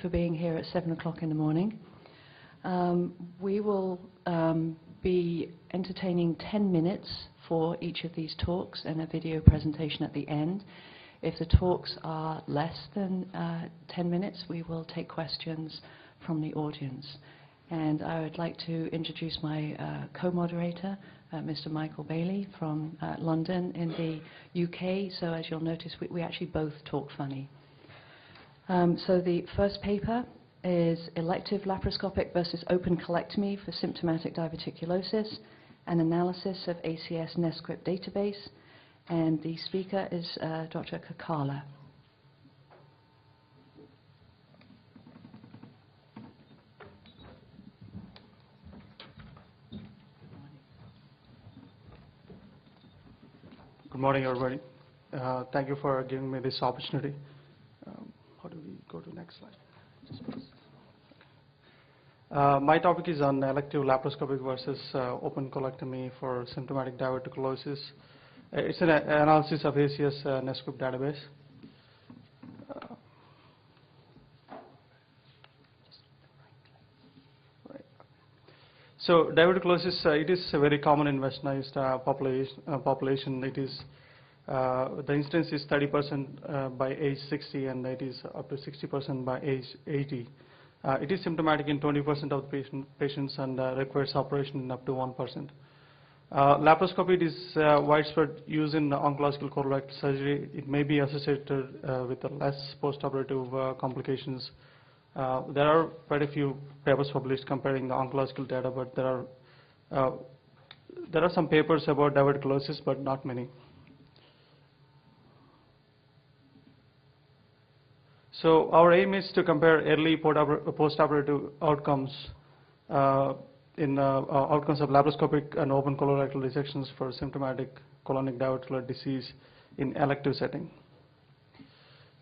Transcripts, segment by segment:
for being here at 7 o'clock in the morning. We will be entertaining 10 minutes for each of these talks and a video presentation at the end. If the talks are less than 10 minutes, we will take questions from the audience. And I would like to introduce my co-moderator, Mr. Michael Bailey from London in the UK. So as you'll notice, we actually both talk funny. So the first paper is Elective Laparoscopic versus Open Colectomy for Symptomatic Diverticulosis, an analysis of ACS NESCRIPT database. And the speaker is Dr. Kakala. Good morning, everybody. Thank you for giving me this opportunity. How do we go to the next slide? My topic is on elective laparoscopic versus open colectomy for symptomatic diverticulosis. It's an analysis of ACS NESCRIPT database. So diverticulosis, it is a very common in westernized population. It is the incidence is 30% by age 60, and it is up to 60% by age 80. It is symptomatic in 20% of the patients and requires operation in up to 1%. Laparoscopy is widespread use in oncological colorectal surgery. It may be associated with less postoperative complications. There are quite a few papers published comparing the oncological data, but there are some papers about diverticulosis, but not many. So our aim is to compare early postoperative outcomes in outcomes of laparoscopic and open colorectal resections for symptomatic colonic diverticular disease in elective setting.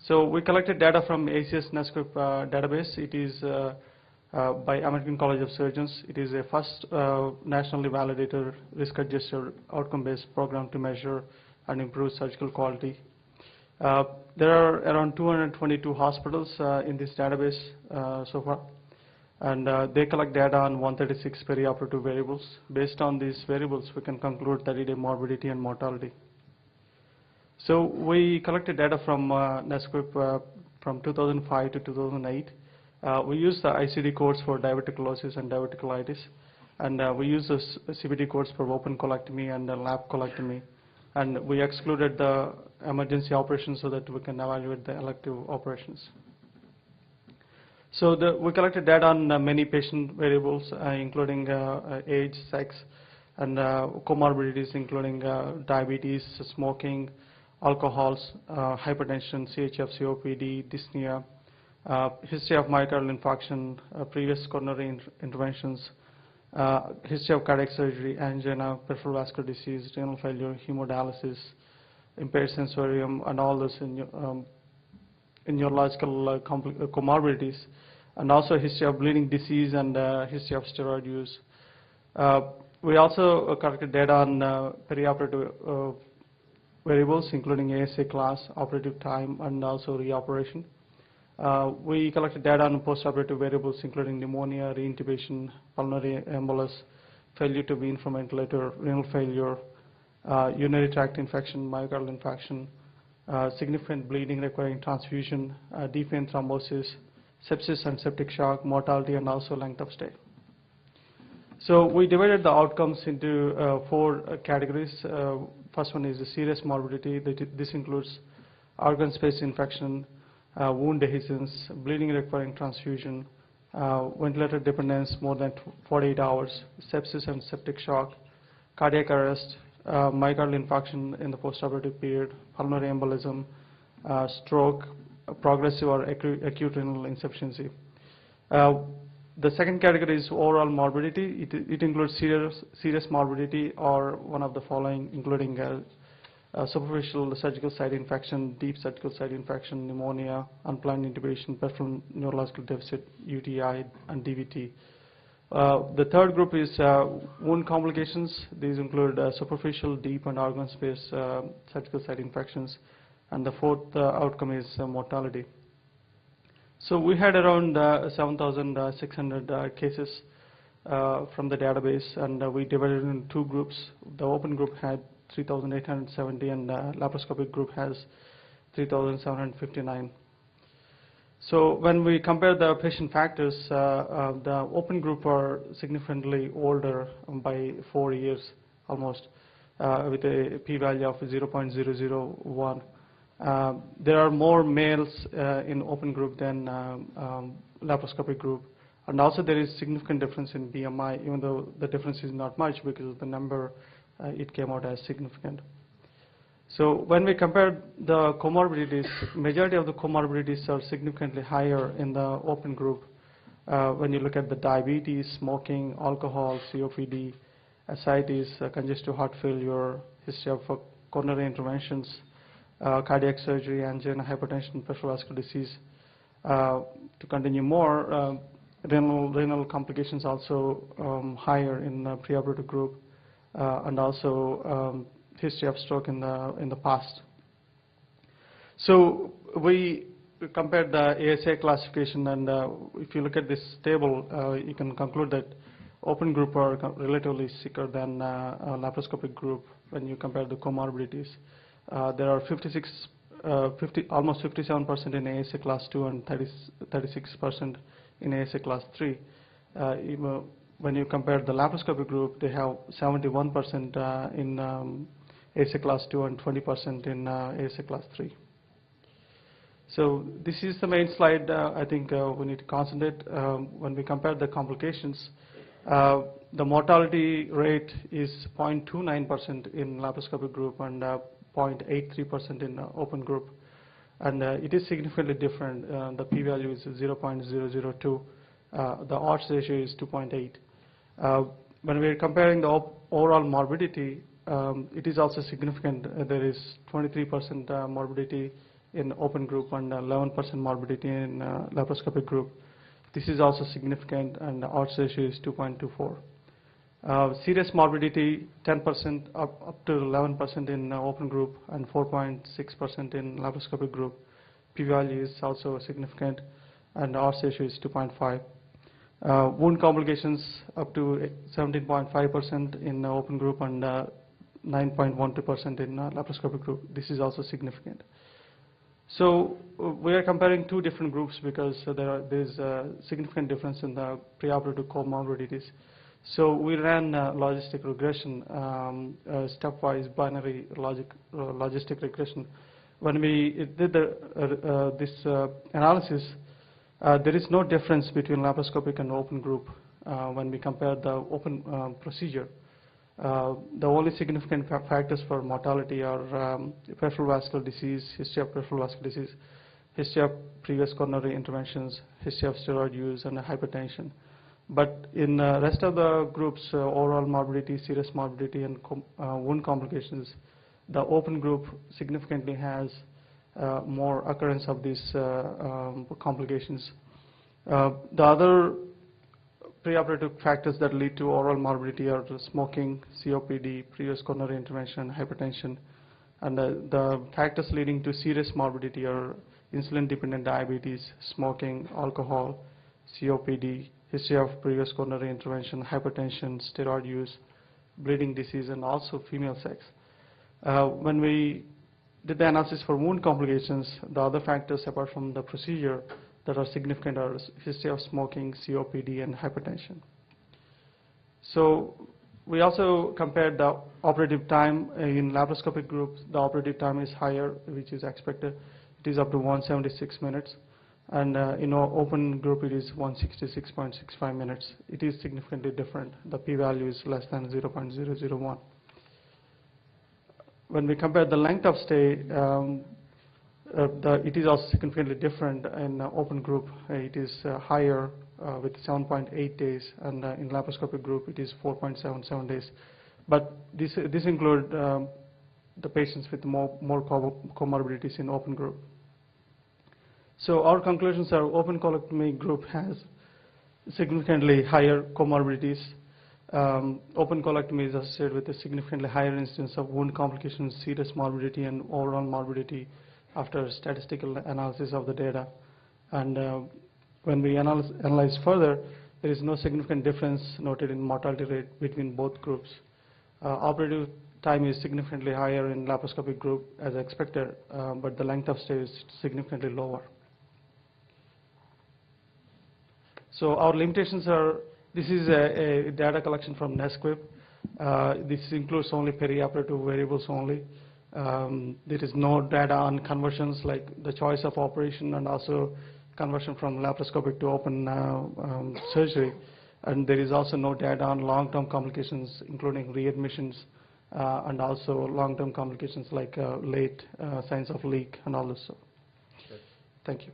So we collected data from ACS NESCRIPT database. It is by American College of Surgeons. It is a first nationally validated risk-adjusted outcome-based program to measure and improve surgical quality. There are around 222 hospitals in this database so far, and they collect data on 136 perioperative variables. Based on these variables, we can conclude 30-day morbidity and mortality. So we collected data from NESCRIPT from 2005 to 2008. We used the ICD codes for diverticulosis and diverticulitis, and we used the CPT codes for open colectomy and lap colectomy. And we excluded the emergency operations so that we can evaluate the elective operations. So we collected data on many patient variables, including age, sex, and comorbidities, including diabetes, smoking, alcohol, hypertension, CHF, COPD, dyspnea, history of myocardial infarction, previous coronary interventions, history of cardiac surgery, angina, peripheral vascular disease, renal failure, hemodialysis, impaired sensorium, and all this in neurological comorbidities, and also history of bleeding disease and history of steroid use. We also collected data on perioperative variables, including ASA class, operative time, and also reoperation. We collected data on postoperative variables, including pneumonia, reintubation, pulmonary embolus, failure to wean from ventilator, renal failure, urinary tract infection, myocardial infarction, significant bleeding requiring transfusion, deep vein thrombosis, sepsis and septic shock, mortality, and also length of stay. So we divided the outcomes into 4 categories. First one is the serious morbidity. This includes organ space infection, wound dehiscence, bleeding requiring transfusion, ventilator dependence more than 48 hours, sepsis and septic shock, cardiac arrest, myocardial infarction in the postoperative period, pulmonary embolism, stroke, progressive or acute renal insufficiency. The second category is overall morbidity. It includes serious morbidity or one of the following, including superficial surgical site infection, deep surgical site infection, pneumonia, unplanned intubation, peripheral neurological deficit, UTI, and DVT. The third group is wound complications. These include superficial, deep, and organ space surgical site infections. And the fourth outcome is mortality. So we had around 7,600 cases from the database, and we divided in two groups. The open group had 3,870, and the laparoscopic group has 3,759. So when we compare the patient factors, the open group are significantly older by 4 years almost, with a p-value of 0.001. There are more males in open group than laparoscopic group, and also there is significant difference in BMI, even though the difference is not much because the number it came out as significant. So when we compare the comorbidities, majority of the comorbidities are significantly higher in the open group. When you look at the diabetes, smoking, alcohol, COPD, ascites, congestive heart failure, history of coronary interventions, cardiac surgery, angina, hypertension, peripheral vascular disease. To continue more, renal complications also higher in the preoperative group, and also history of stroke in the past. So we compared the ASA classification, and if you look at this table, you can conclude that open group are relatively sicker than laparoscopic group when you compare the comorbidities. There are almost 57% in ASA class 2 and 36% in ASA class 3. Even when you compare the laparoscopic group, they have 71% in ASA class 2 and 20% in ASA class 3. So this is the main slide. I think we need to concentrate. When we compare the complications, the mortality rate is 0.29% in laparoscopic group and 0.83% in open group, and it is significantly different. The p-value is 0.002. The odds ratio is 2.8. When we are comparing the overall morbidity, it is also significant. There is 23% morbidity in open group and 11% morbidity in laparoscopic group. This is also significant, and the odds ratio is 2.24. Serious morbidity 10% up to 11% in open group and 4.6% in laparoscopic group. P-value is also significant, and the odds ratio is 2.5. Wound complications up to 17.5% in open group and 9.12% in laparoscopic group. This is also significant. So we are comparing two different groups because there is a significant difference in the preoperative comorbidities. So we ran logistic regression, stepwise binary logistic regression. When we did this analysis, there is no difference between laparoscopic and open group when we compare the open procedure. The only significant factors for mortality are peripheral vascular disease, history of peripheral vascular disease, history of previous coronary interventions, history of steroid use, and hypertension. But in the rest of the groups, overall morbidity, serious morbidity, and wound complications, the open group significantly has more occurrence of these complications. The other preoperative factors that lead to oral morbidity are smoking, COPD, previous coronary intervention, hypertension, and the factors leading to serious morbidity are insulin-dependent diabetes, smoking, alcohol, COPD, history of previous coronary intervention, hypertension, steroid use, bleeding disease, and also female sex. When we did the analysis for wound complications, the other factors apart from the procedure that are significant are history of smoking, COPD, and hypertension. So we also compared the operative time in laparoscopic groups. The operative time is higher, which is expected. It is up to 176 minutes. And in our open group, it is 166.65 minutes. It is significantly different. The p-value is less than 0.001. When we compare the length of stay, it is also significantly different in open group. It is higher with 7.8 days, and in laparoscopic group, it is 4.77 days. But this includes the patients with more comorbidities in open group. So our conclusions are open colectomy group has significantly higher comorbidities. Open colectomy is associated with a significantly higher incidence of wound complications, serious morbidity, and overall morbidity after statistical analysis of the data. And when we analyze further, there is no significant difference noted in mortality rate between both groups. Operative time is significantly higher in laparoscopic group as expected, but the length of stay is significantly lower. So our limitations are, this is a data collection from NESQIP. This includes only perioperative variables only. There is no data on conversions like the choice of operation and also conversion from laparoscopic to open surgery. And there is also no data on long-term complications, including readmissions, and also long-term complications like late signs of leak and all this. So, thank you.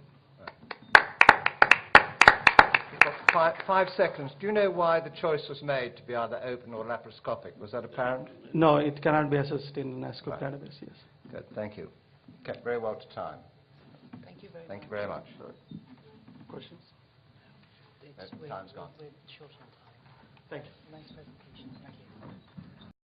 You've got 5 seconds. Do you know why the choice was made to be either open or laparoscopic? Was that apparent? No, it cannot be assessed in the NESQIP database, yes. Good, thank you. Kept very well to time. Thank you very much. Thank you very much. Questions? It's, Time's gone. we're short on time. Thank you. Nice presentation.